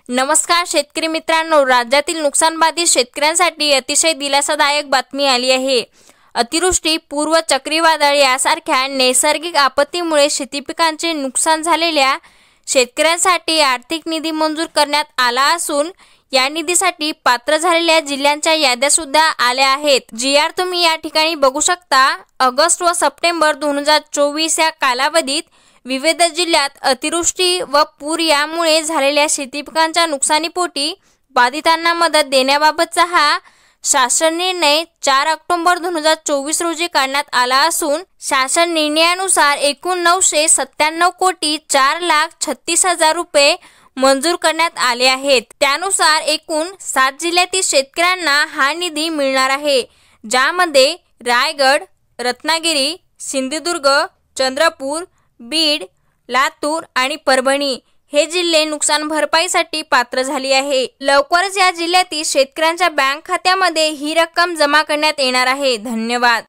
नमस्कार शेतकरी मित्रांनो, राज्यातील नुकसानबाधित शेतकऱ्यांसाठी अतिशय दिलासादायक बातमी आली आहे। अतिवृष्टी, पूर्व चक्रीवादळ यासारख्या नैसर्गिक आपत्तीमुळे शेती पिकांचे नुकसान झालेल्या शेतकऱ्यांसाठी आर्थिक निधी मंजूर करण्यात आला असून या निधीसाठी पात्र झालेल्या जिल्ह्यांच्या याद्या सुद्धा आल्या आहेत। जी.आर. तुम्ही या ठिकाणी बघू शकता। ऑगस्ट व सप्टेंबर 2024 या कालावधीत विविध जिल्ह्यात अतिवृष्टी व पूर यामुळे झालेल्या शेती पिकांच्या नुकसानीपोटी बाधितांना मदत देण्याबाबतचा हा शासन निर्णय 4 ऑक्टोबर 2024 रोजी काढण्यात आला असून शासन निर्णयानुसार एकूण 997,04,36,000 रुपये मंजूर करण्यात आले आहेत। त्यानुसार एकूण 7 जिल्ह्यातील शेतकऱ्यांना हा निधी मिळणार आहे, ज्यामध्ये रायगड, रत्नागिरी, सिंधुदुर्ग, चंद्रपूर, बीड, लातूर आणि परभणी हे जिल्हे नुकसान भरपाईसाठी पात्र झाले आहे। लवकरच या जिल्ह्यातील शेतकऱ्यांच्या बँक खात्यामध्ये ही रक्कम जमा करण्यात येणार आहे। धन्यवाद।